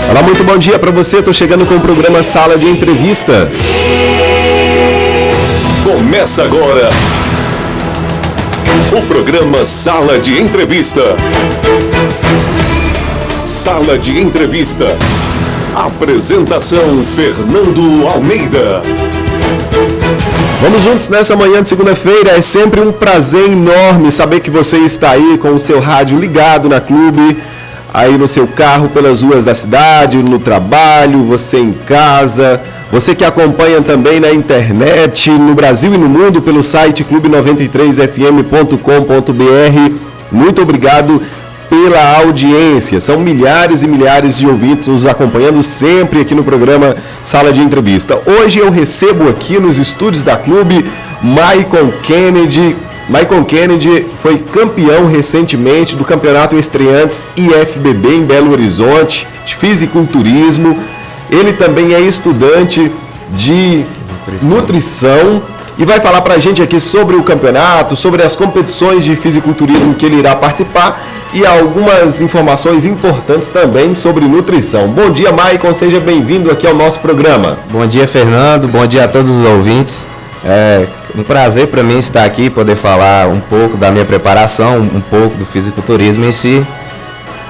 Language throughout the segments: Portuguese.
Olá, muito bom dia para você. Estou chegando com o programa Sala de Entrevista. Começa agora o programa Sala de Entrevista. Sala de Entrevista. Apresentação Fernando Almeida. Vamos juntos nessa manhã de segunda-feira. É sempre um prazer enorme saber que você está aí com o seu rádio ligado na Clube, aí no seu carro, pelas ruas da cidade, no trabalho, você em casa, você que acompanha também na internet, no Brasil e no mundo, pelo site clube93fm.com.br. Muito obrigado pela audiência. São milhares e milhares de ouvintes nos acompanhando sempre aqui no programa Sala de Entrevista. Hoje eu recebo aqui nos estúdios da Clube Maicon Kennedy. Maicon Kennedy foi campeão recentemente do Campeonato Estreantes IFBB em Belo Horizonte, de fisiculturismo. Ele também é estudante de nutrição e vai falar pra gente aqui sobre o campeonato, sobre as competições de fisiculturismo que ele irá participar e algumas informações importantes também sobre nutrição. Bom dia, Maicon, seja bem-vindo aqui ao nosso programa. Bom dia, Fernando, bom dia a todos os ouvintes. É um prazer para mim estar aqui, poder falar um pouco da minha preparação, um pouco do fisiculturismo em si.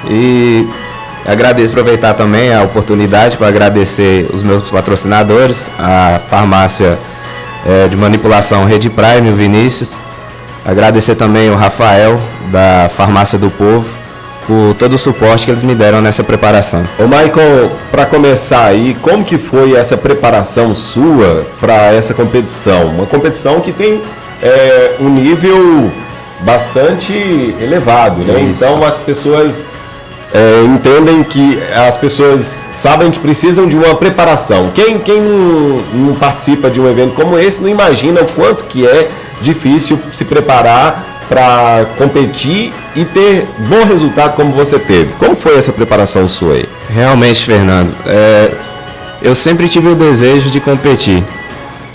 E aproveitar também a oportunidade para agradecer os meus patrocinadores, a farmácia de manipulação Rede Prime, o Vinícius. Agradecer também o Rafael, da Farmácia do Povo, por todo o suporte que eles me deram nessa preparação. Ô Maicon, para começar aí, como que foi essa preparação sua para essa competição? Uma competição que tem um nível bastante elevado, né? Isso. Então as pessoas entendem que as pessoas sabem que precisam de uma preparação. Quem não participa de um evento como esse não imagina o quanto que é difícil se preparar para competir e ter bom resultado como você teve. Como foi essa preparação sua aí? Realmente, Fernando, eu sempre tive o desejo de competir,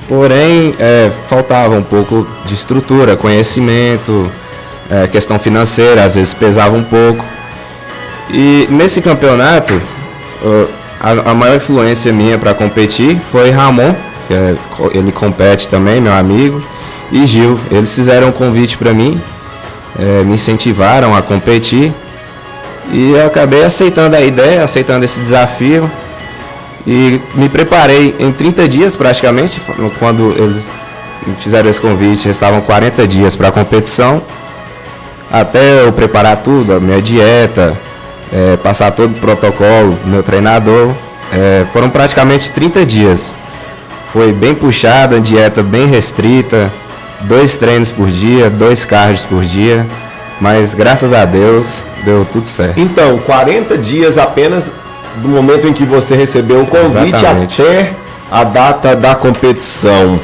porém faltava um pouco de estrutura, conhecimento, questão financeira, às vezes pesava um pouco. E nesse campeonato, a maior influência minha para competir foi Ramon, que ele compete também, meu amigo, e Gil. Eles fizeram um convite para mim, me incentivaram a competir e eu acabei aceitando a ideia, aceitando esse desafio e me preparei em 30 dias praticamente. Quando eles me fizeram esse convite, restavam 40 dias para a competição, até eu preparar tudo, a minha dieta, passar todo o protocolo do meu treinador. Foram praticamente 30 dias. Foi bem puxada, dieta bem restrita, 2 treinos por dia, 2 cardios por dia, mas graças a Deus deu tudo certo. Então, 40 dias apenas do momento em que você recebeu o convite. Exatamente. Até a data da competição.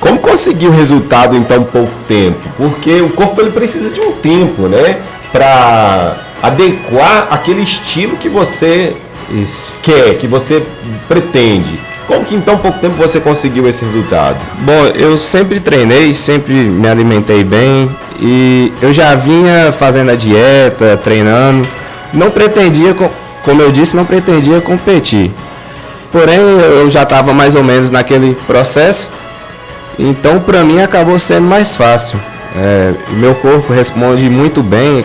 Como conseguiu o resultado em tão pouco tempo? Porque o corpo ele precisa de um tempo, né, para adequar aquele estilo que você quer, que você pretende. Como que em tão pouco tempo você conseguiu esse resultado? Bom, eu sempre treinei, sempre me alimentei bem e eu já vinha fazendo a dieta, treinando. Não pretendia, como eu disse, não pretendia competir. Porém, eu já estava mais ou menos naquele processo, então para mim acabou sendo mais fácil. Meu corpo responde muito bem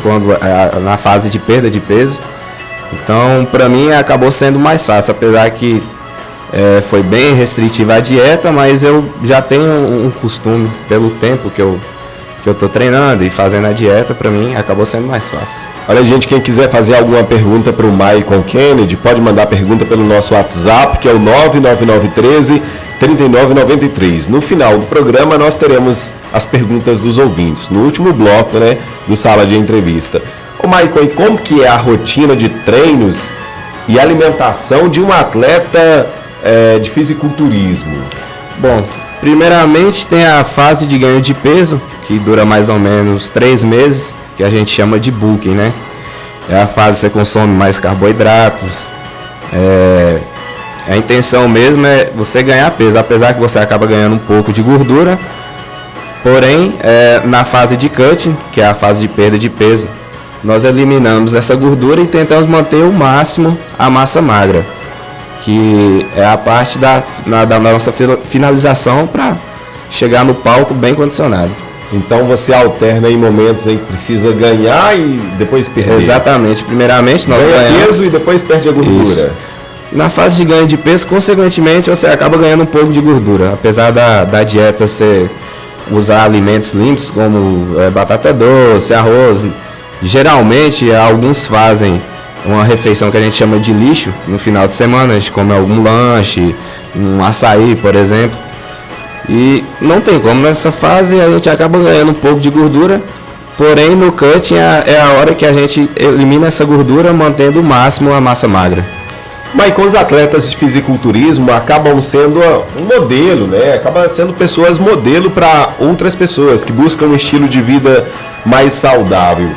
na fase de perda de peso, então para mim acabou sendo mais fácil, apesar que foi bem restritiva a dieta, mas eu já tenho um costume pelo tempo que eu estou treinando e fazendo a dieta. Para mim acabou sendo mais fácil. Olha, gente, quem quiser fazer alguma pergunta para o Maicon Kennedy, pode mandar pergunta pelo nosso WhatsApp, que é o 99913-3993. No final do programa nós teremos as perguntas dos ouvintes, no último bloco, né, do Sala de Entrevista. Ô Maicon, e como que é a rotina de treinos e alimentação de um atleta de fisiculturismo? Bom, primeiramente tem a fase de ganho de peso, que dura mais ou menos 3 meses, que a gente chama de bulking, né? É a fase que você consome mais carboidratos. A intenção mesmo é você ganhar peso, apesar que você acaba ganhando um pouco de gordura. Porém, na fase de cutting, que é a fase de perda de peso, nós eliminamos essa gordura e tentamos manter o máximo a massa magra, que é a parte da nossa finalização para chegar no palco bem condicionado. Então você alterna em momentos em que precisa ganhar e depois perder. Exatamente. Primeiramente nós ganha ganhamos peso e depois perde a gordura. Isso. Na fase de ganho de peso, consequentemente, você acaba ganhando um pouco de gordura. Apesar da dieta ser usar alimentos limpos como batata doce, arroz. Geralmente, alguns fazem uma refeição que a gente chama de lixo. No final de semana, a gente come algum lanche, um açaí, por exemplo. E não tem como, nessa fase a gente acaba ganhando um pouco de gordura. Porém, no cutting é a hora que a gente elimina essa gordura, mantendo o máximo a massa magra. Mas com os atletas de fisiculturismo acabam sendo um modelo, né? Acabam sendo pessoas modelo para outras pessoas que buscam um estilo de vida mais saudável.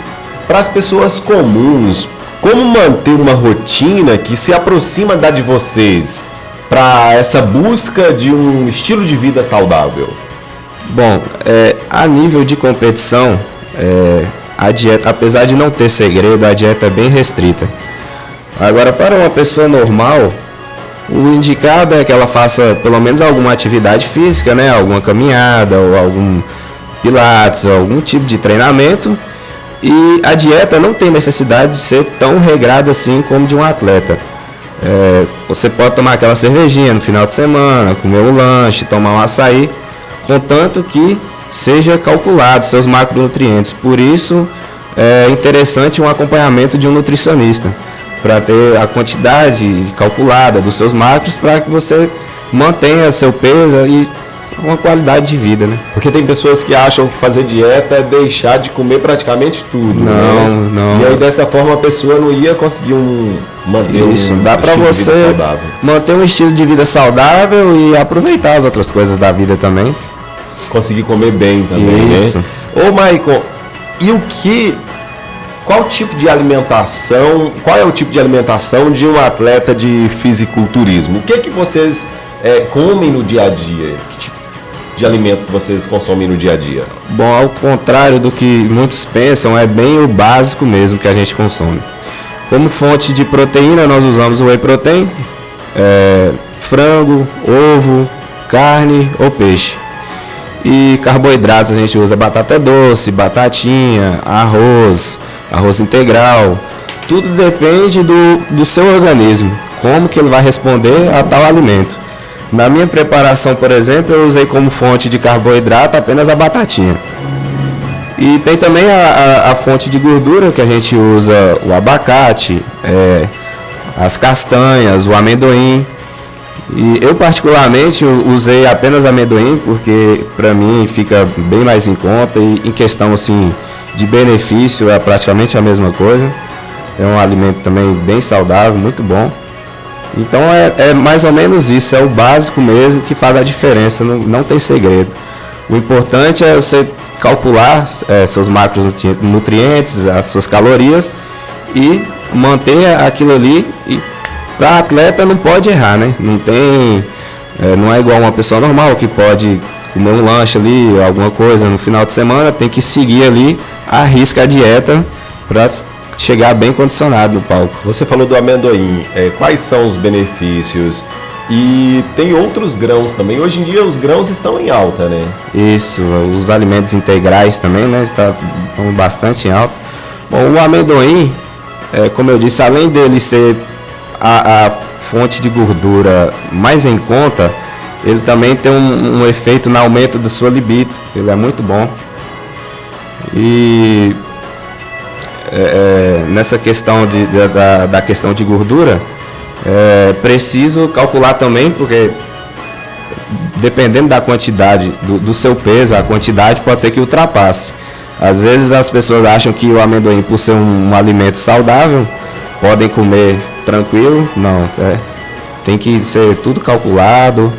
Para as pessoas comuns, como manter uma rotina que se aproxima da de vocês para essa busca de um estilo de vida saudável? Bom, a nível de competição, a dieta, apesar de não ter segredo, a dieta é bem restrita. Agora, para uma pessoa normal, o indicado é que ela faça pelo menos alguma atividade física, né? Alguma caminhada, ou algum pilates, ou algum tipo de treinamento. E a dieta não tem necessidade de ser tão regrada assim como de um atleta. Você pode tomar aquela cervejinha no final de semana, comer um lanche, tomar um açaí, contanto que seja calculado seus macronutrientes. Por isso, é interessante um acompanhamento de um nutricionista, para ter a quantidade calculada dos seus macros, para que você mantenha seu peso e uma qualidade de vida, né? Porque tem pessoas que acham que fazer dieta é deixar de comer praticamente tudo. Não. E aí dessa forma a pessoa não ia conseguir manter isso. Dá para você manter um estilo de vida saudável e aproveitar as outras coisas da vida também. Conseguir comer bem também, isso, né? Ô Maicon, qual é o tipo de alimentação de um atleta de fisiculturismo? O que vocês comem no dia a dia? Que tipo de alimento que vocês consomem no dia a dia? Bom, ao contrário do que muitos pensam, é bem o básico mesmo que a gente consome. Como fonte de proteína, nós usamos o whey protein, frango, ovo, carne ou peixe. E carboidratos a gente usa batata doce, batatinha, arroz integral. Tudo depende do seu organismo, como que ele vai responder a tal alimento. Na minha preparação, por exemplo, eu usei como fonte de carboidrato apenas a batatinha. E tem também a fonte de gordura, que a gente usa o abacate, as castanhas, o amendoim. E eu particularmente usei apenas amendoim, porque para mim fica bem mais em conta, e em questão assim de benefício é praticamente a mesma coisa. É um alimento também bem saudável, muito bom. Então é mais ou menos isso, é o básico mesmo que faz a diferença, não tem segredo. O importante é você calcular seus macronutrientes, as suas calorias e manter aquilo ali. E para atleta não pode errar, né? Não é igual uma pessoa normal que pode comer um lanche ali, alguma coisa no final de semana, tem que seguir ali, arrisca a dieta para chegar bem condicionado no palco. Você falou do amendoim, quais são os benefícios? E tem outros grãos também. Hoje em dia os grãos estão em alta, né? Isso, os alimentos integrais também, né? Estão bastante em alta. Bom, o amendoim, como eu disse, além dele ser a fonte de gordura mais em conta, ele também tem um efeito no aumento da sua libido. Ele é muito bom. E nessa questão da questão de gordura, preciso calcular também, porque dependendo da quantidade do seu peso, a quantidade pode ser que ultrapasse. Às vezes as pessoas acham que o amendoim, por ser um alimento saudável, podem comer tranquilo. Não, tem que ser tudo calculado.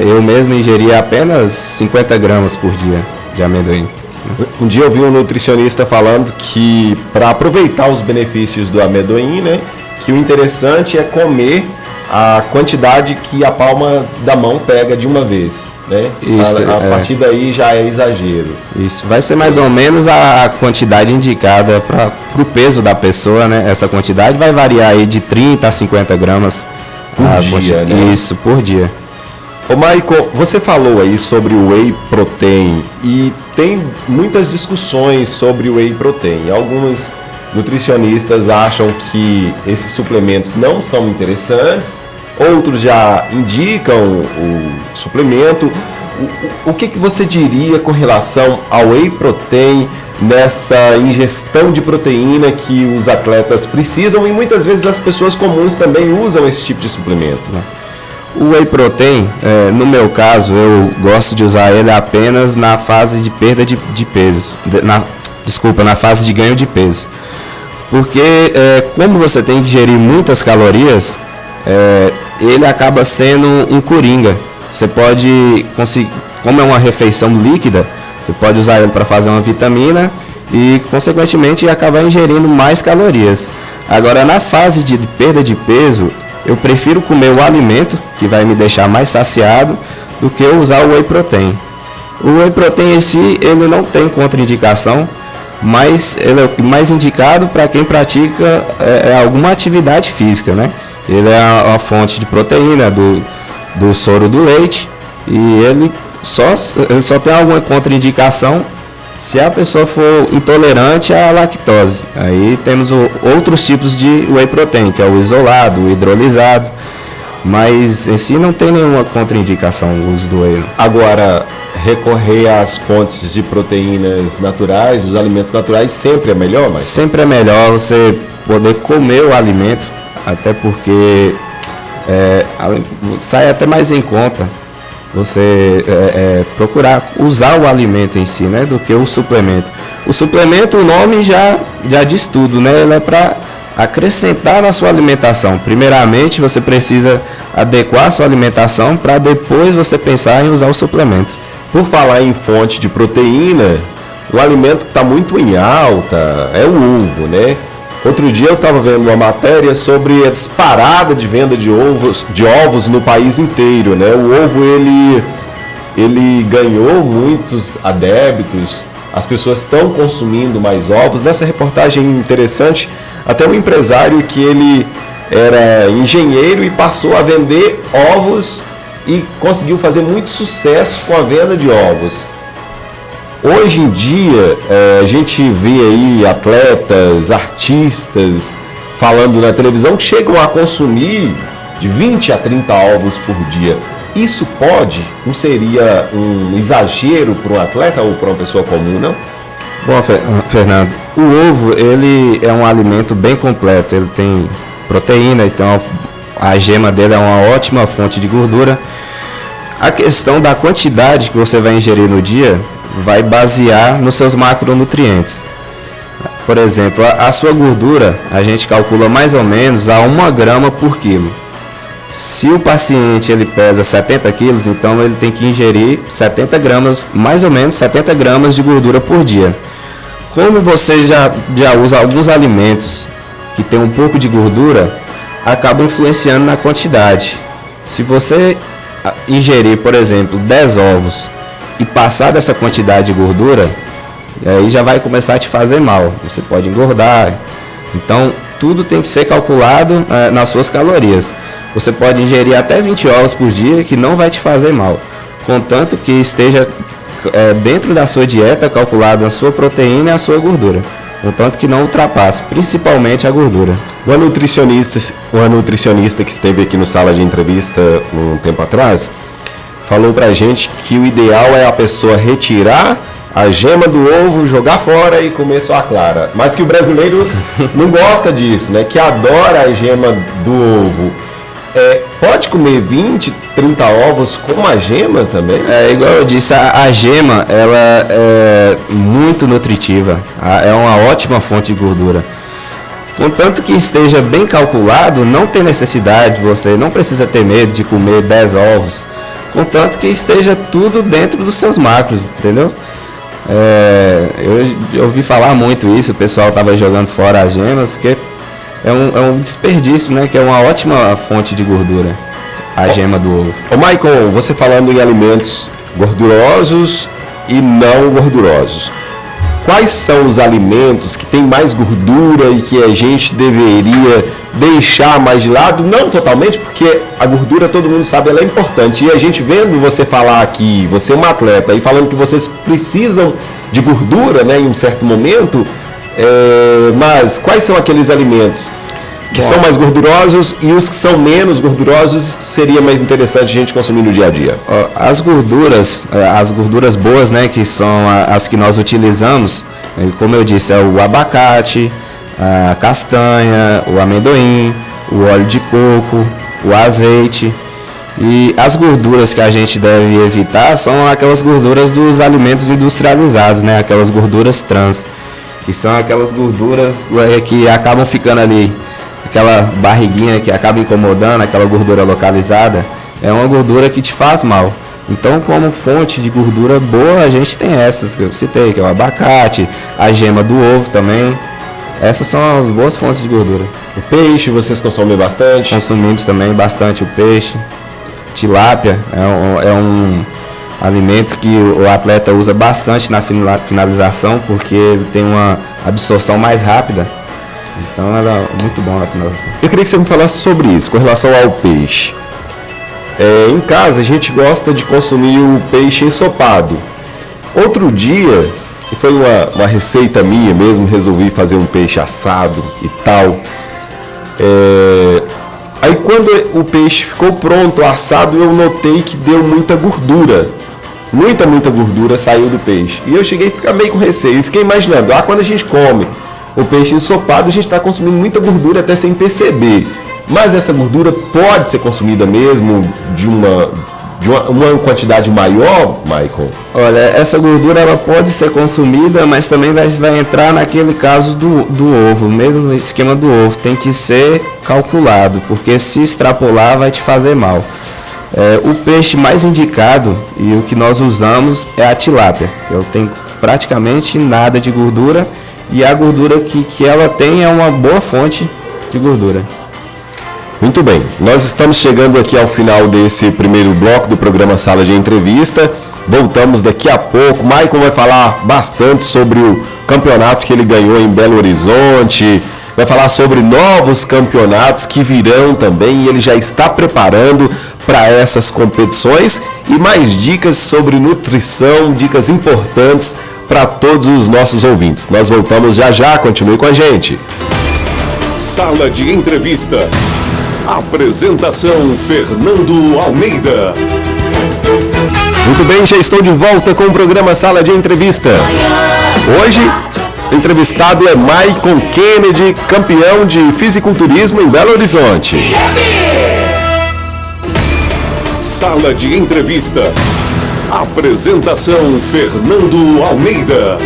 Eu mesmo ingeria apenas 50 gramas por dia de amendoim. Um dia eu vi um nutricionista falando que para aproveitar os benefícios do amendoim, né, que o interessante é comer a quantidade que a palma da mão pega de uma vez, né? Isso, a partir daí já é exagero. Isso, vai ser mais ou menos a quantidade indicada para o peso da pessoa, né? Essa quantidade vai variar aí de 30 a 50 gramas por dia, né? Isso, por dia. Ô Maicon, você falou aí sobre o Whey Protein e tem muitas discussões sobre o Whey Protein. Alguns nutricionistas acham que esses suplementos não são interessantes, outros já indicam o suplemento. O que você diria com relação ao Whey Protein nessa ingestão de proteína que os atletas precisam e muitas vezes as pessoas comuns também usam esse tipo de suplemento? O Whey Protein, no meu caso, eu gosto de usar ele apenas na fase de perda de peso, na fase de ganho de peso. Porque como você tem que ingerir muitas calorias, ele acaba sendo um coringa. Você pode conseguir, como é uma refeição líquida, você pode usar ele para fazer uma vitamina e, consequentemente, acabar ingerindo mais calorias. Agora, na fase de perda de peso, eu prefiro comer o alimento, que vai me deixar mais saciado, do que usar o Whey Protein. O Whey Protein em si, ele não tem contraindicação, mas ele é mais indicado para quem pratica alguma atividade física, né? Ele é uma fonte de proteína do soro do leite e ele só tem alguma contraindicação se a pessoa for intolerante à lactose. Aí temos outros tipos de Whey Protein, que é o isolado, o hidrolisado, mas em si não tem nenhuma contraindicação o uso do Whey. Agora, recorrer às fontes de proteínas naturais, os alimentos naturais, sempre é melhor, mas sempre é melhor você poder comer o alimento, até porque sai até mais em conta você procurar usar o alimento em si, né, do que o suplemento. O suplemento, o nome já diz tudo, né? Ele é para acrescentar na sua alimentação. Primeiramente, você precisa adequar a sua alimentação para depois você pensar em usar o suplemento. Por falar em fonte de proteína, o alimento que está muito em alta é o ovo, né? Outro dia eu estava vendo uma matéria sobre a disparada de venda de ovos no país inteiro, né? O ovo, ele ganhou muitos adeptos, as pessoas estão consumindo mais ovos. Nessa reportagem interessante, até um empresário que ele era engenheiro e passou a vender ovos e conseguiu fazer muito sucesso com a venda de ovos. Hoje em dia, a gente vê aí atletas, artistas falando na televisão que chegam a consumir de 20 a 30 ovos por dia. Isso não seria um exagero para um atleta ou para uma pessoa comum, não? Bom, Fernando, o ovo, ele é um alimento bem completo. Ele tem proteína, então a gema dele é uma ótima fonte de gordura. A questão da quantidade que você vai ingerir no dia vai basear nos seus macronutrientes. Por exemplo, a sua gordura, a gente calcula mais ou menos a 1 grama por quilo. Se o paciente ele pesa 70 quilos, então ele tem que ingerir 70 gramas, mais ou menos 70 gramas de gordura por dia. Como você já usa alguns alimentos que tem um pouco de gordura, acaba influenciando na quantidade. Se você ingerir, por exemplo, 10 ovos e passar dessa quantidade de gordura, aí já vai começar a te fazer mal. Você pode engordar. Então, tudo tem que ser calculado nas suas calorias. Você pode ingerir até 20 ovos por dia, que não vai te fazer mal, contanto que esteja dentro da sua dieta calculado a sua proteína e a sua gordura, contanto que não ultrapasse, principalmente a gordura. Uma nutricionista que esteve aqui no Sala de Entrevista um tempo atrás falou pra gente que o ideal é a pessoa retirar a gema do ovo, jogar fora e comer só a clara. Mas que o brasileiro não gosta disso, né? Que adora a gema do ovo. Pode comer 20, 30 ovos com a gema também? Igual eu disse, a gema ela é muito nutritiva. É uma ótima fonte de gordura. Contanto que esteja bem calculado, não tem necessidade, você não precisa ter medo de comer 10 ovos. Contanto que esteja tudo dentro dos seus macros, entendeu? Eu ouvi falar muito isso, o pessoal estava jogando fora as gemas, porque é um desperdício, né? Que é uma ótima fonte de gordura, a gema do ovo. Ô Maicon, você falando em alimentos gordurosos e não gordurosos, quais são os alimentos que têm mais gordura e que a gente deveria deixar mais de lado? Não totalmente, porque a gordura, todo mundo sabe, ela é importante. E a gente vendo você falar aqui, você é um atleta, e falando que vocês precisam de gordura, né, em um certo momento, mas quais são aqueles alimentos que são mais gordurosos e os que são menos gordurosos que seria mais interessante a gente consumir no dia a dia? As gorduras boas, né, que são as que nós utilizamos, como eu disse, é o abacate, a castanha, o amendoim, o óleo de coco, o azeite. E as gorduras que a gente deve evitar são aquelas gorduras dos alimentos industrializados, né, aquelas gorduras trans, que são aquelas gorduras que acabam ficando ali, aquela barriguinha que acaba incomodando, aquela gordura localizada, é uma gordura que te faz mal. Então, como fonte de gordura boa, a gente tem essas que eu citei, que é o abacate, a gema do ovo também. Essas são as boas fontes de gordura. O peixe, vocês consomem bastante? Consumimos também bastante o peixe. Tilápia é um alimento que o atleta usa bastante na finalização, porque ele tem uma absorção mais rápida. Então ela é muito bom na finalização. Eu queria que você me falasse sobre isso, com relação ao peixe. Em casa a gente gosta de consumir o peixe ensopado. Outro dia, e foi uma receita minha mesmo, resolvi fazer um peixe assado e tal. Aí quando o peixe ficou pronto, assado, eu notei que deu muita gordura. Muita gordura saiu do peixe. E eu cheguei a ficar meio com receio. E fiquei imaginando, quando a gente come o peixe ensopado, a gente está consumindo muita gordura até sem perceber. Mas essa gordura pode ser consumida mesmo de uma quantidade maior, Maicon? Olha, essa gordura ela pode ser consumida, mas também vai entrar naquele caso do ovo. Mesmo no esquema do ovo, tem que ser calculado, porque se extrapolar vai te fazer mal. O peixe mais indicado e o que nós usamos é a tilápia. Ela tem praticamente nada de gordura. E a gordura que ela tem é uma boa fonte de gordura. Muito bem, nós estamos chegando aqui ao final desse primeiro bloco do programa Sala de Entrevista. Voltamos daqui a pouco. Maicon vai falar bastante sobre o campeonato que ele ganhou em Belo Horizonte. Vai falar sobre novos campeonatos que virão também e ele já está preparando para essas competições. E mais dicas sobre nutrição, dicas importantes para todos os nossos ouvintes. Nós voltamos já, continue com a gente. Sala de Entrevista. Apresentação Fernando Almeida. Muito bem, já estou de volta com o programa Sala de Entrevista. Hoje, o entrevistado é Maicon Kennedy, campeão de fisiculturismo em Belo Horizonte. Sala de Entrevista. Apresentação Fernando Almeida.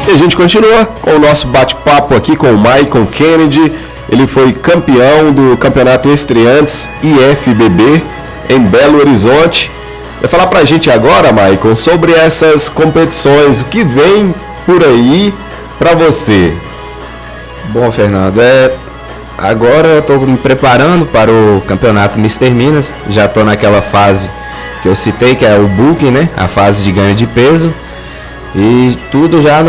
E a gente continua com o nosso bate-papo aqui com o Maicon Kennedy. Ele foi campeão do Campeonato Estreantes IFBB em Belo Horizonte. Vai falar pra gente agora, Maicon, sobre essas competições, o que vem por aí pra você. Bom, Fernando, agora eu estou me preparando para o Campeonato Mister Minas. Já estou naquela fase que eu citei, que é o booking, né? A fase de ganho de peso. E tudo já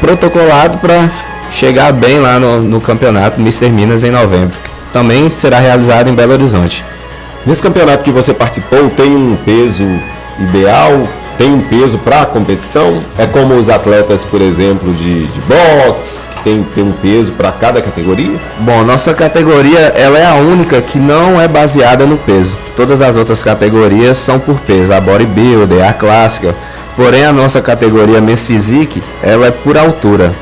protocolado para chegar bem lá no Campeonato Mister Minas em novembro. Também será realizado em Belo Horizonte. Nesse campeonato que você participou, tem um peso ideal? Tem um peso para a competição? É como os atletas, por exemplo, de boxe, que tem um peso para cada categoria? Bom, nossa categoria ela é a única que não é baseada no peso. Todas as outras categorias são por peso, a bodybuilder, a clássica. Porém, a nossa categoria Men's Physique, ela é por altura.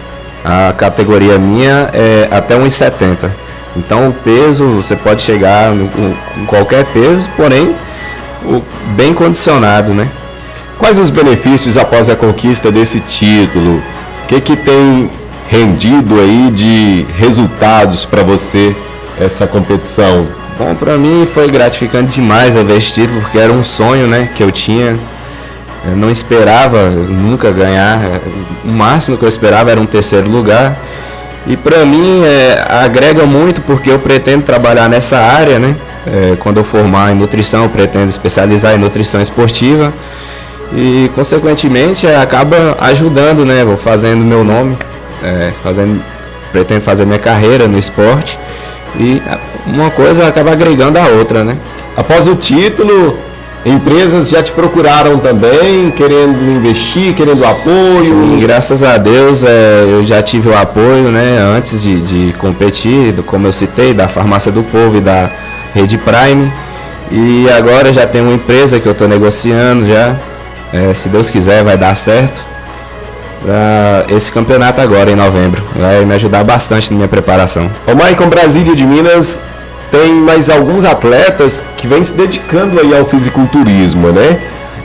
A categoria minha é até 1,70. Então, o peso, você pode chegar em qualquer peso, porém, bem condicionado, né? Quais os benefícios após a conquista desse título? O que tem rendido aí de resultados para você essa competição? Bom, para mim foi gratificante demais ver esse título, porque era um sonho, né, que eu tinha. Eu não esperava nunca ganhar. O máximo que eu esperava era um terceiro lugar. E para mim agrega muito porque eu pretendo trabalhar nessa área, né? Quando eu formar em nutrição, eu pretendo especializar em nutrição esportiva e consequentemente acaba ajudando, né? Vou fazendo meu nome, pretendo fazer minha carreira no esporte e uma coisa acaba agregando a outra, né? Após o título, empresas já te procuraram também, querendo investir, querendo apoio? Sim, graças a Deus eu já tive o apoio, né, antes de competir, como eu citei, da Farmácia do Povo e da Rede Prime. E agora já tem uma empresa que eu estou negociando já, se Deus quiser vai dar certo, para esse campeonato agora em novembro. Vai me ajudar bastante na minha preparação. O Maicon, Brasília de Minas tem mais alguns atletas que vêm se dedicando aí ao fisiculturismo, né?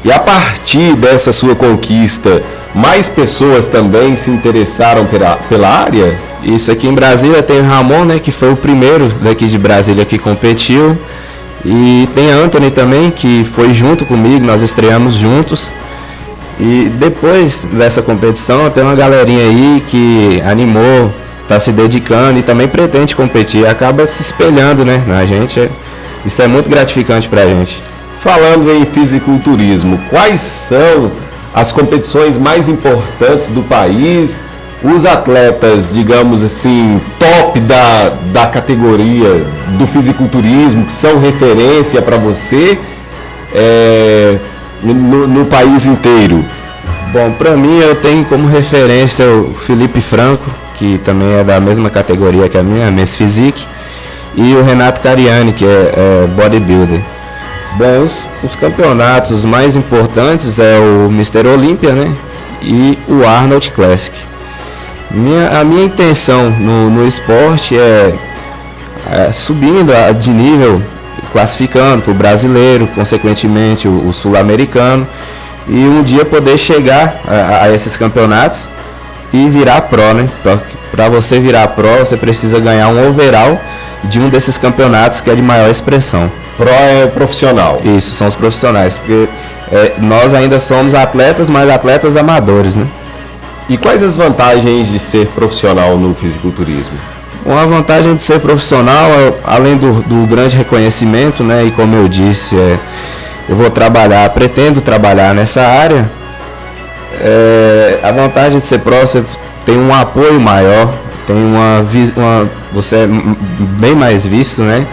E a partir dessa sua conquista, mais pessoas também se interessaram pela área? Isso, aqui em Brasília tem o Ramon, né, que foi o primeiro daqui de Brasília que competiu. E tem Anthony também, que foi junto comigo, nós estreamos juntos. E depois dessa competição tem uma galerinha aí que animou, está se dedicando e também pretende competir, acaba se espelhando, né, na gente. Isso é muito gratificante para a gente. Falando em fisiculturismo, quais são as competições mais importantes do país? Os atletas, digamos assim, top da categoria do fisiculturismo, que são referência para você no país inteiro? Bom, para mim eu tenho como referência o Felipe Franco, que também é da mesma categoria que a minha, Miss Physique, e o Renato Cariani, que é bodybuilder. Bom, os campeonatos mais importantes é o Mr. Olympia, né, e o Arnold Classic. A minha intenção no esporte é subindo de nível, classificando para o brasileiro, consequentemente o sul-americano, e um dia poder chegar a esses campeonatos e virar pro, né? Para você virar pro, você precisa ganhar um overall de um desses campeonatos que é de maior expressão. Pro é profissional? Isso, são os profissionais, porque nós ainda somos atletas, mas atletas amadores, né? E quais as vantagens de ser profissional no fisiculturismo? Uma vantagem de ser profissional, além do grande reconhecimento, né? E como eu disse, eu pretendo trabalhar nessa área. A vantagem de ser pró, você tem um apoio maior, tem você é bem mais visto, né?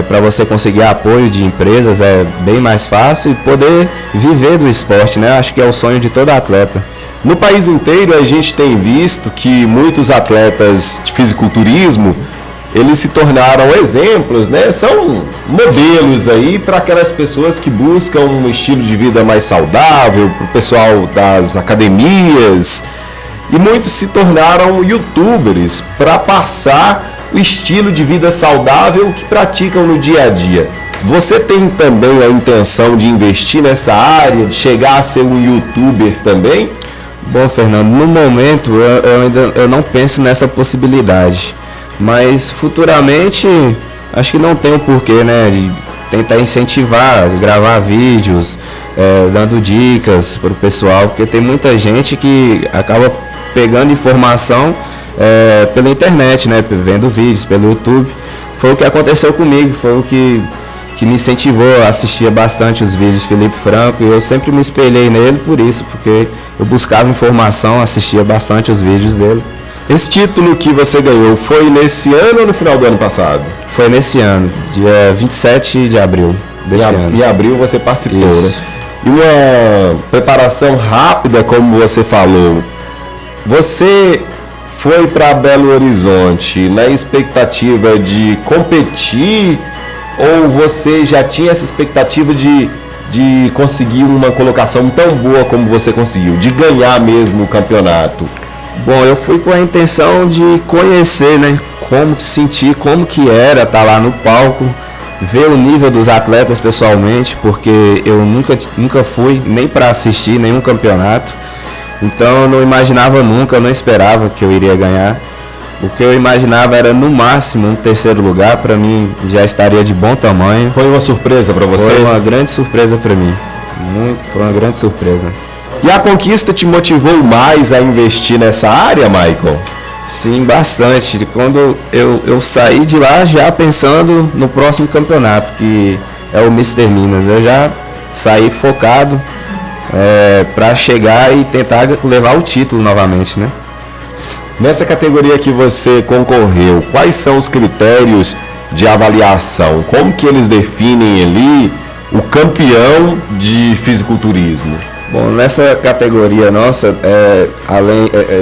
Para você conseguir apoio de empresas é bem mais fácil e poder viver do esporte, né? Acho que é o sonho de todo atleta. No país inteiro a gente tem visto que muitos atletas de fisiculturismo, eles se tornaram exemplos, né? São modelos aí para aquelas pessoas que buscam um estilo de vida mais saudável, para o pessoal das academias. E muitos se tornaram youtubers para passar o estilo de vida saudável que praticam no dia a dia. Você tem também a intenção de investir nessa área, de chegar a ser um youtuber também? Bom, Fernando, no momento eu não penso nessa possibilidade, mas futuramente acho que não tem o porquê, né, de tentar incentivar, gravar vídeos, dando dicas para o pessoal, porque tem muita gente que acaba pegando informação pela internet, né, vendo vídeos pelo YouTube. Foi o que aconteceu comigo, foi o que me incentivou a assistir bastante os vídeos de Felipe Franco, e eu sempre me espelhei nele por isso, porque eu buscava informação, assistia bastante os vídeos dele. Esse título que você ganhou foi nesse ano ou no final do ano passado? Foi nesse ano, dia 27 de abril desse ano. Em abril você participou, isso, né? E uma preparação rápida, como você falou. Você foi para Belo Horizonte na expectativa de competir, ou você já tinha essa expectativa de conseguir uma colocação tão boa como você conseguiu, de ganhar mesmo o campeonato? Bom, eu fui com a intenção de conhecer, né, como sentir, como que era estar lá no palco, ver o nível dos atletas pessoalmente, porque eu nunca fui nem para assistir nenhum campeonato, então eu não imaginava nunca, não esperava que eu iria ganhar. O que eu imaginava era no máximo um terceiro lugar, para mim já estaria de bom tamanho. Foi uma surpresa para você? Foi uma grande surpresa para mim, foi uma grande surpresa. E a conquista te motivou mais a investir nessa área, Maicon? Sim, bastante. Quando eu saí de lá já pensando no próximo campeonato, que é o Mr. Minas. Eu já saí focado para chegar e tentar levar o título novamente, né? Nessa categoria que você concorreu, quais são os critérios de avaliação? Como que eles definem ali o campeão de fisiculturismo? Bom, nessa categoria nossa,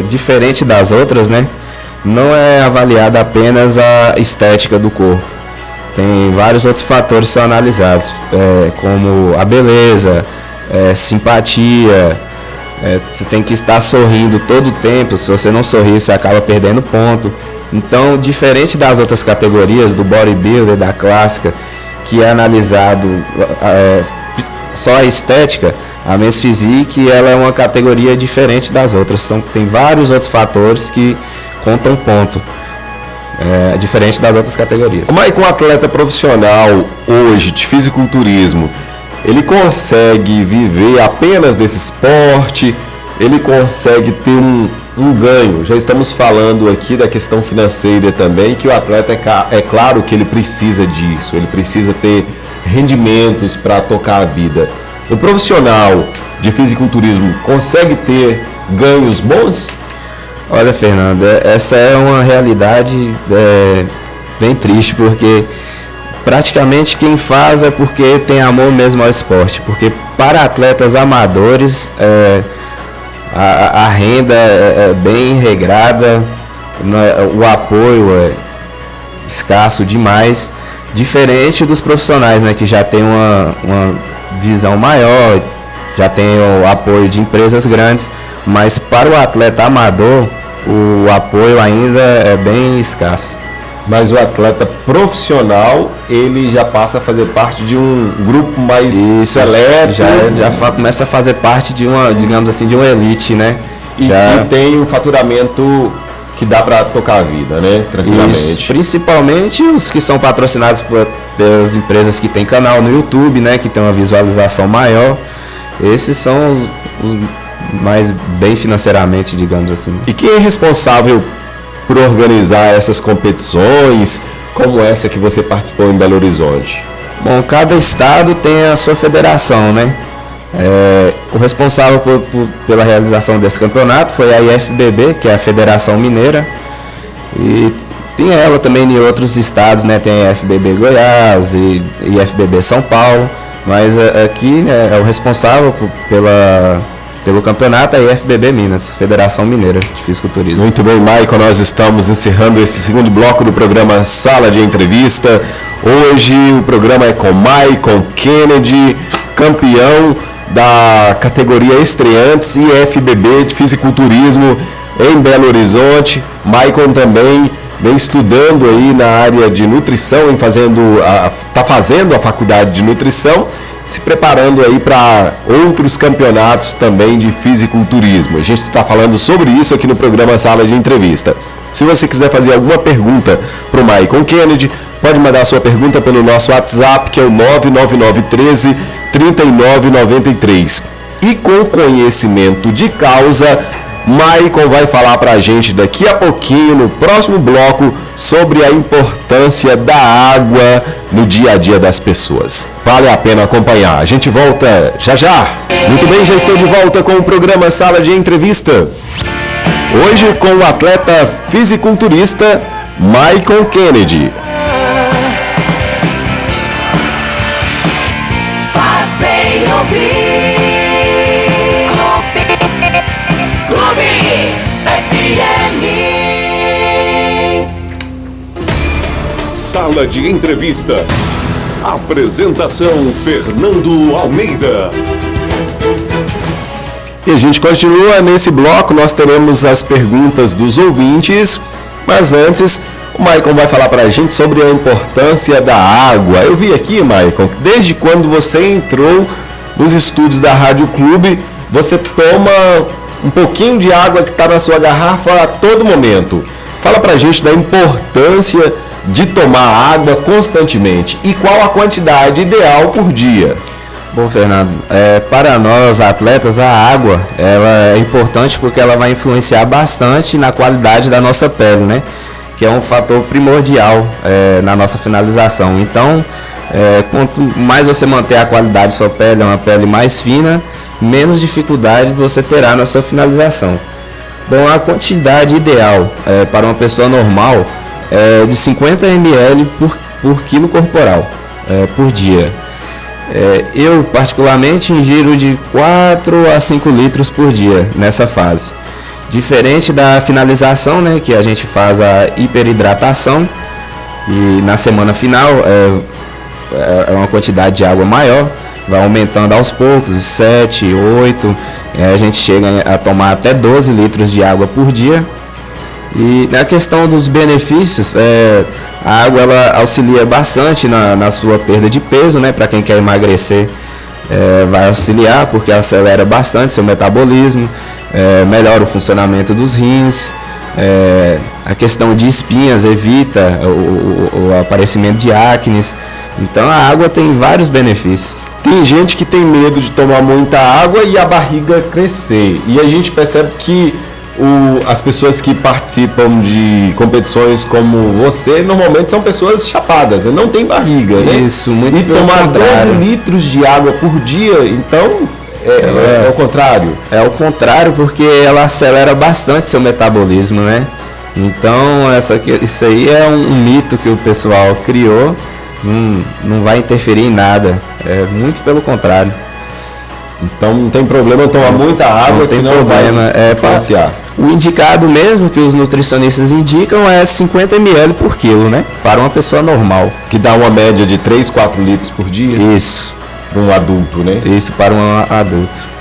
diferente das outras, né? Não é avaliada apenas a estética do corpo. Tem vários outros fatores que são analisados, como a beleza, simpatia. Você tem que estar sorrindo todo o tempo. Se você não sorrir, você acaba perdendo ponto. Então, diferente das outras categorias, do bodybuilder, da clássica, que é analisado só a estética, a Men's Physique ela é uma categoria diferente das outras. Tem vários outros fatores que contam ponto, diferente das outras categorias. Mas um atleta profissional hoje de fisiculturismo, ele consegue viver apenas desse esporte? Ele consegue ter um ganho? Já estamos falando aqui da questão financeira também, que o atleta, é claro que ele precisa disso, ele precisa ter rendimentos para tocar a vida. O profissional de fisiculturismo consegue ter ganhos bons? Olha, Fernando, essa é uma realidade bem triste, porque praticamente quem faz é porque tem amor mesmo ao esporte, porque para atletas amadores a renda é bem regrada, o apoio é escasso demais, diferente dos profissionais, né, que já tem uma visão maior, já tem o apoio de empresas grandes, mas para o atleta amador o apoio ainda é bem escasso. Mas o atleta profissional, ele já passa a fazer parte de um grupo mais seleto. Já começa a fazer parte de uma, digamos assim, de uma elite, né? E que tem um faturamento que dá para tocar a vida, né? Tranquilamente. Isso, principalmente os que são patrocinados pelas empresas que tem canal no YouTube, né? Que tem uma visualização maior. Esses são os mais bem financeiramente, digamos assim. E quem é responsável por organizar essas competições, como essa que você participou em Belo Horizonte? Bom, cada estado tem a sua federação, né? O responsável pela realização desse campeonato foi a IFBB, que é a Federação Mineira, e tem ela também em outros estados, né? Tem a IFBB Goiás e IFBB São Paulo, mas aqui, né, é o responsável pelo campeonato, a IFBB Minas, Federação Mineira de Fisiculturismo. Muito bem, Maicon, nós estamos encerrando esse segundo bloco do programa Sala de Entrevista. Hoje o programa é com Maicon Kennedy, campeão da categoria estreantes IFBB de Fisiculturismo em Belo Horizonte. Maicon também vem estudando aí na área de nutrição, está fazendo a faculdade de nutrição, se preparando aí para outros campeonatos também de fisiculturismo. A gente está falando sobre isso aqui no programa Sala de Entrevista. Se você quiser fazer alguma pergunta para o Maicon Kennedy, pode mandar a sua pergunta pelo nosso WhatsApp, que é o 99913 3993. E com conhecimento de causa, Maicon vai falar para a gente daqui a pouquinho, no próximo bloco, sobre a importância da água no dia a dia das pessoas. Vale a pena acompanhar. A gente volta já já. Muito bem, já estou de volta com o programa Sala de Entrevista. Hoje com o atleta fisiculturista Maicon Kennedy. Faz bem ouvir. Sala de Entrevista. Apresentação Fernando Almeida. E a gente continua nesse bloco, nós teremos as perguntas dos ouvintes, mas antes o Maicon vai falar para a gente sobre a importância da água. Eu vi aqui, Maicon, desde quando você entrou nos estúdios da Rádio Clube, você toma um pouquinho de água que está na sua garrafa a todo momento. Fala para a gente da importância de tomar água constantemente e qual a quantidade ideal por dia. Bom, Fernando, para nós atletas, a água ela é importante porque ela vai influenciar bastante na qualidade da nossa pele, né? Que é um fator primordial na nossa finalização. Então, quanto mais você manter a qualidade da sua pele, uma pele mais fina, menos dificuldade você terá na sua finalização. Bom, a quantidade ideal para uma pessoa normal é de 50 ml por quilo corporal por dia. Eu, particularmente, ingiro de 4 a 5 litros por dia nessa fase. Diferente da finalização, né, que a gente faz a hiperidratação e na semana final é uma quantidade de água maior, vai aumentando aos poucos, 7, 8, a gente chega a tomar até 12 litros de água por dia. E na questão dos benefícios, a água ela auxilia bastante na sua perda de peso, né? Para quem quer emagrecer, vai auxiliar porque acelera bastante seu metabolismo, melhora o funcionamento dos rins, a questão de espinhas evita o aparecimento de acnes. Então a água tem vários benefícios. Tem gente que tem medo de tomar muita água e a barriga crescer. E a gente percebe que as pessoas que participam de competições como você, normalmente são pessoas chapadas, não tem barriga, né? Isso, muito e tomar 12 litros de água por dia, então é o contrário. É o contrário, porque ela acelera bastante seu metabolismo, né? Então isso aí é um mito que o pessoal criou, não vai interferir em nada, muito pelo contrário. Então não tem problema tomar muita água, não tem problema, influenciar. O indicado mesmo que os nutricionistas indicam é 50 ml por quilo, né? Para uma pessoa normal. Que dá uma média de 3, 4 litros por dia? Isso. Para um adulto, né? Isso, para um adulto.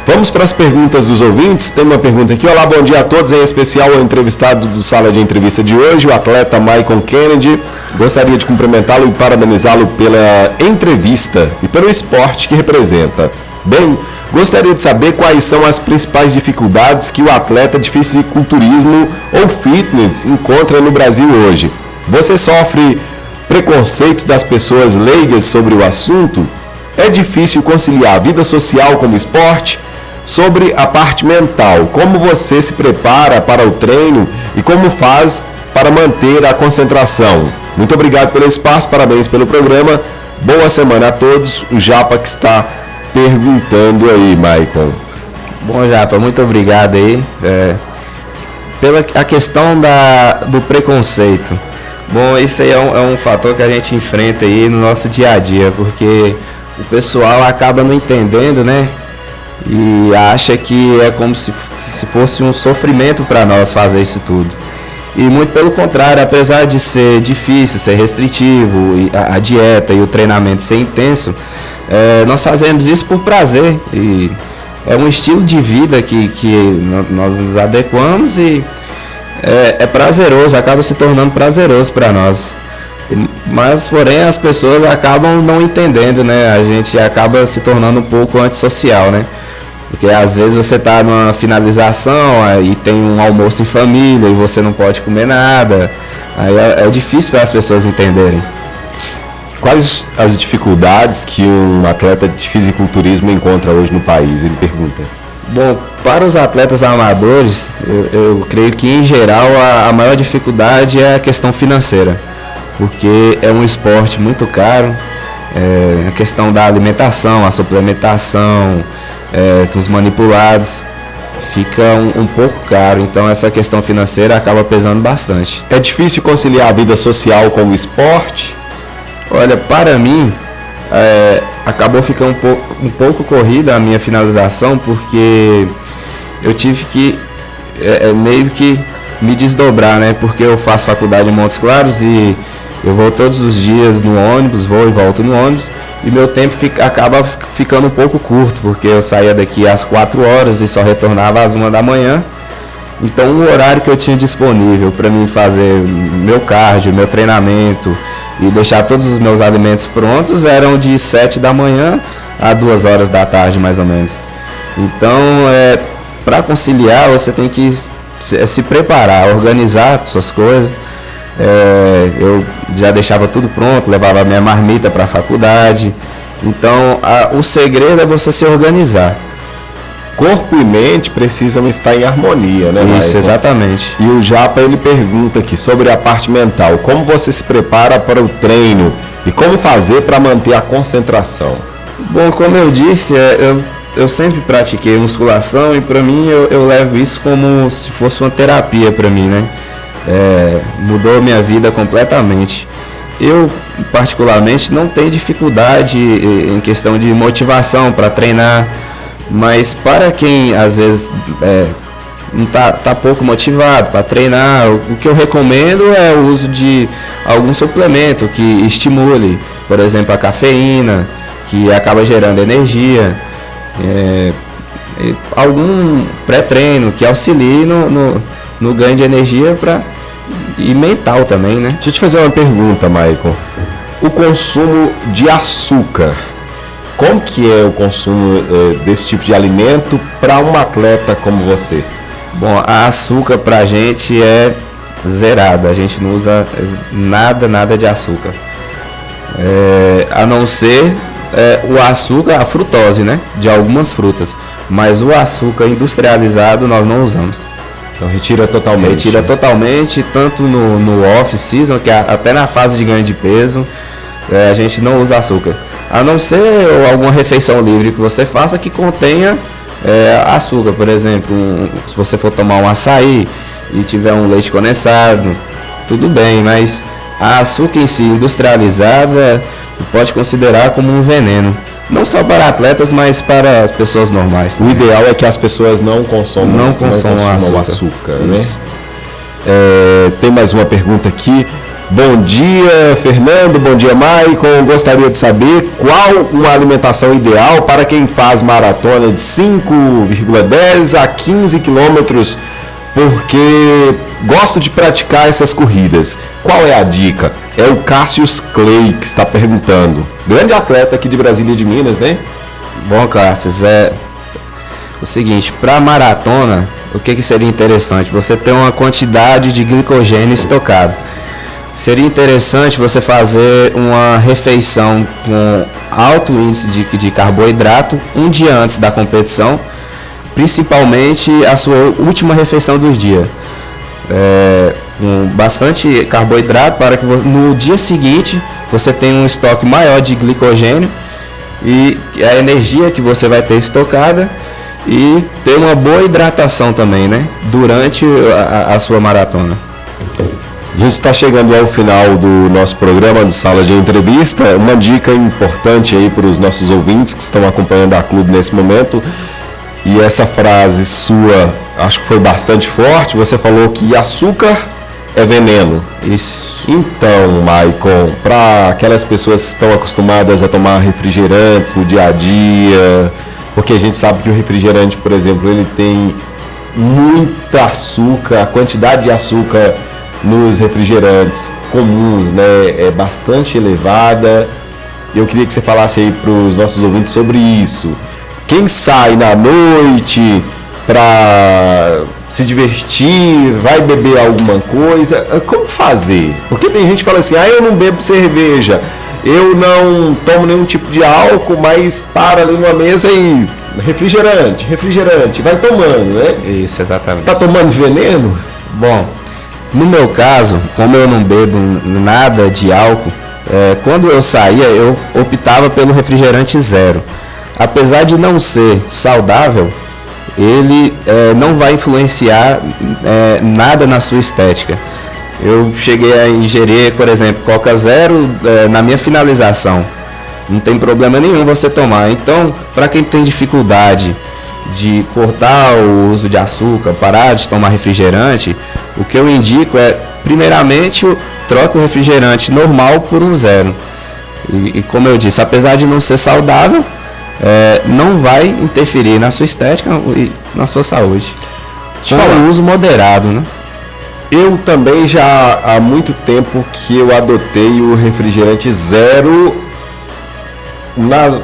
Vamos para as perguntas dos ouvintes. Tem uma pergunta aqui. Olá, bom dia a todos. Em especial ao entrevistado do Sala de Entrevista de hoje, o atleta Maicon Kennedy. Gostaria de cumprimentá-lo e parabenizá-lo pela entrevista e pelo esporte que representa. Bem, gostaria de saber quais são as principais dificuldades que o atleta de fisiculturismo ou fitness encontra no Brasil hoje. Você sofre preconceitos das pessoas leigas sobre o assunto? É difícil conciliar a vida social com o esporte? Sobre a parte mental, como você se prepara para o treino e como faz para manter a concentração? Muito obrigado pelo espaço, parabéns pelo programa. Boa semana a todos. O Japa que está perguntando aí, Maicon. Bom, Japa, muito obrigado aí pela a questão do preconceito. Bom, isso aí é um fator que a gente enfrenta aí no nosso dia a dia, porque o pessoal acaba não entendendo, né? E acha que é como se fosse um sofrimento para nós fazer isso tudo. E muito pelo contrário, apesar de ser difícil, ser restritivo, a dieta e o treinamento ser intenso, nós fazemos isso por prazer e é um estilo de vida que nós nos adequamos e é prazeroso, acaba se tornando prazeroso para nós. Mas, porém, as pessoas acabam não entendendo, né? A gente acaba se tornando um pouco antissocial, né? Porque às vezes você está numa finalização e tem um almoço em família e você não pode comer nada. Aí é difícil para as pessoas entenderem. Quais as dificuldades que um atleta de fisiculturismo encontra hoje no país? Ele pergunta. Bom, para os atletas amadores, eu creio que em geral a maior dificuldade é a questão financeira, porque é um esporte muito caro, a questão da alimentação, a suplementação, os manipulados, fica um pouco caro, então essa questão financeira acaba pesando bastante. É difícil conciliar a vida social com o esporte? Olha, para mim, acabou ficando um pouco corrida a minha finalização, porque eu tive que meio que me desdobrar, né? Porque eu faço faculdade em Montes Claros e eu vou todos os dias no ônibus, vou e volto no ônibus, e meu tempo acaba ficando um pouco curto, porque eu saía daqui às 4 horas e só retornava às 1 da manhã. Então o horário que eu tinha disponível para mim fazer meu cardio, meu treinamento e deixar todos os meus alimentos prontos eram de 7 da manhã a 2 horas da tarde, mais ou menos. Então, para conciliar, você tem que se preparar, organizar suas coisas. Eu já deixava tudo pronto, levava a minha marmita para a faculdade Então, o segredo é você se organizar. Corpo e mente precisam estar em harmonia, né, Isso, Maicon? exatamente. E o Japa, ele pergunta aqui sobre a parte mental. Como você se prepara para o treino e como fazer para manter a concentração? Bom, como eu disse, eu sempre pratiquei musculação e para mim eu levo isso como se fosse uma terapia para mim, né? Mudou minha vida completamente. Eu, particularmente, não tenho dificuldade em questão de motivação para treinar, mas para quem às vezes não tá pouco motivado para treinar, o que eu recomendo é o uso de algum suplemento que estimule, por exemplo, a cafeína, que acaba gerando energia, algum pré-treino que auxilie no ganho de energia e mental também, né? Deixa eu te fazer uma pergunta, Maicon. O consumo de açúcar, como que é o consumo desse tipo de alimento para um atleta como você? Bom, a açúcar pra gente é zerada, a gente não usa nada de açúcar. A não ser o açúcar, a frutose, né? De algumas frutas. Mas o açúcar industrializado nós não usamos. Então retira totalmente. Retira totalmente, tanto no off-season, que até na fase de ganho de peso, a gente não usa açúcar. A não ser alguma refeição livre que você faça que contenha açúcar, por exemplo, se você for tomar um açaí e tiver um leite condensado, tudo bem, mas a açúcar em si, industrializada, pode considerar como um veneno. Não só para atletas, mas para as pessoas normais. O ideal é que as pessoas não consomam açúcar, né? Tem mais uma pergunta aqui. Bom dia, Fernando. Bom dia, Maicon. Gostaria de saber qual uma alimentação ideal para quem faz maratona de 5,10 a 15 quilômetros, porque gosto de praticar essas corridas. Qual é a dica? É o Cassius Clay que está perguntando. Grande atleta aqui de Brasília de Minas, né? Bom, Cassius, é o seguinte, para maratona, o que seria interessante? Você ter uma quantidade de glicogênio estocado. Seria interessante você fazer uma refeição com alto índice de carboidrato um dia antes da competição, principalmente a sua última refeição dos dias. Com bastante carboidrato para que no dia seguinte você tenha um estoque maior de glicogênio e a energia que você vai ter estocada e ter uma boa hidratação também, né? Durante a sua maratona. A gente está chegando ao final do nosso programa do Sala de Entrevista. Uma dica importante aí para os nossos ouvintes que estão acompanhando a clube nesse momento. E essa frase sua, acho que foi bastante forte. Você falou que açúcar é veneno. Isso. Então, Maicon, para aquelas pessoas que estão acostumadas a tomar refrigerantes no dia a dia, porque a gente sabe que o refrigerante, por exemplo, ele tem muito açúcar, a quantidade de açúcar nos refrigerantes comuns, né, é bastante elevada. Eu queria que você falasse aí para os nossos ouvintes sobre isso. Quem sai na noite para se divertir, vai beber alguma coisa, como fazer? Porque tem gente que fala assim, eu não bebo cerveja, eu não tomo nenhum tipo de álcool, mas para ali numa mesa e refrigerante, vai tomando, né? Isso, exatamente. Tá tomando veneno? Bom, no meu caso, como eu não bebo nada de álcool, quando eu saía, eu optava pelo refrigerante zero. Apesar de não ser saudável, ele não vai influenciar nada na sua estética. Eu cheguei a ingerir, por exemplo, Coca Zero na minha finalização. Não tem problema nenhum você tomar. Então, para quem tem dificuldade de cortar o uso de açúcar, parar de tomar refrigerante, o que eu indico é, primeiramente, troque o refrigerante normal por um zero. E como eu disse, apesar de não ser saudável, não vai interferir na sua estética e na sua saúde. Com o uso moderado, né? Eu também já há muito tempo que eu adotei o refrigerante zero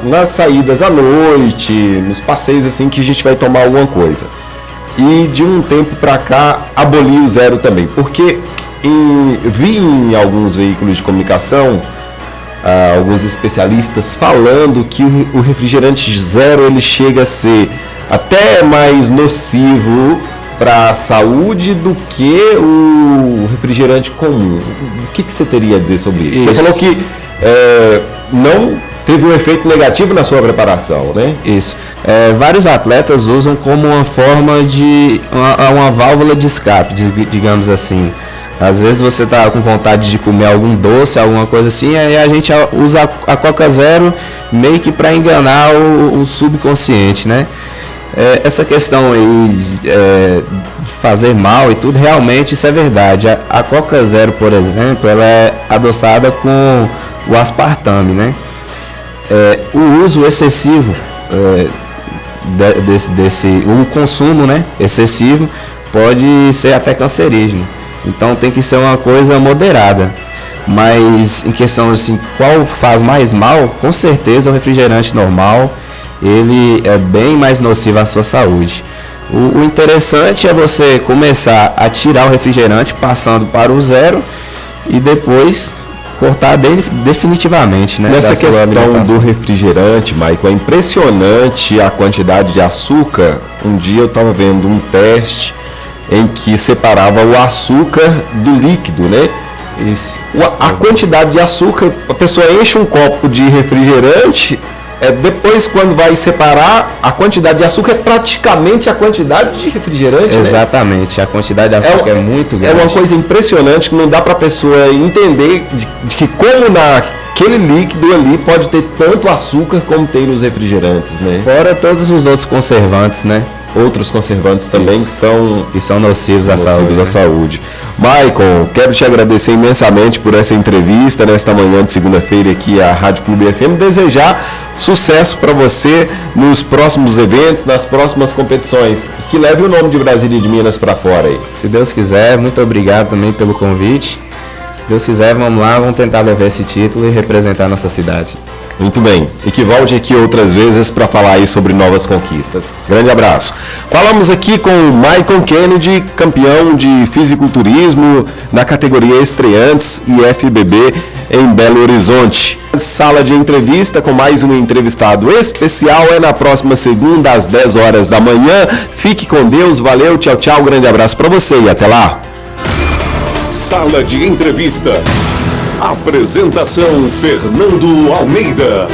nas saídas à noite, nos passeios assim que a gente vai tomar alguma coisa. E de um tempo pra cá aboli o zero também, porque vi em alguns veículos de comunicação alguns especialistas falando que o refrigerante zero ele chega a ser até mais nocivo para a saúde do que o refrigerante comum. O que você teria a dizer sobre isso? Você falou que não teve um efeito negativo na sua preparação, né? Isso. Vários atletas usam como uma forma de uma válvula de escape, digamos assim. Às vezes você está com vontade de comer algum doce, alguma coisa assim, aí a gente usa a Coca Zero meio que para enganar o subconsciente, né? Essa questão aí de fazer mal e tudo, realmente isso é verdade. A Coca Zero, por exemplo, ela é adoçada com o aspartame, né? O uso excessivo o consumo, né, excessivo pode ser até cancerígeno. Então tem que ser uma coisa moderada. Mas em questão assim, qual faz mais mal? Com certeza o refrigerante normal, ele é bem mais nocivo à sua saúde. O interessante é você começar a tirar o refrigerante passando para o zero e depois cortar definitivamente, né? Nessa questão do refrigerante, Michael, é impressionante a quantidade de açúcar. Um dia eu estava vendo um teste em que separava o açúcar do líquido, né? Isso. A quantidade de açúcar, a pessoa enche um copo de refrigerante, depois quando vai separar, a quantidade de açúcar é praticamente a quantidade de refrigerante, exatamente, né? A quantidade de açúcar é muito grande. É uma coisa impressionante que não dá para a pessoa entender de que como naquele líquido ali pode ter tanto açúcar como tem nos refrigerantes, né? Fora todos os outros conservantes, né? Outros conservantes também que são nocivos à saúde. Michael, quero te agradecer imensamente por essa entrevista nesta manhã de segunda-feira aqui à Rádio Clube FM. Desejar sucesso para você nos próximos eventos, nas próximas competições. Que leve o nome de Brasília e de Minas para fora aí. Se Deus quiser, muito obrigado também pelo convite. Se Deus quiser, vamos lá, vamos tentar levar esse título e representar a nossa cidade. Muito bem, e que volte aqui outras vezes para falar aí sobre novas conquistas. Grande abraço. Falamos aqui com o Michael Kennedy, campeão de fisiculturismo na categoria estreantes e FBB em Belo Horizonte. Sala de entrevista com mais um entrevistado especial é na próxima segunda às 10 horas da manhã. Fique com Deus, valeu, tchau, tchau, grande abraço para você e até lá. Sala de entrevista. Apresentação Fernando Almeida.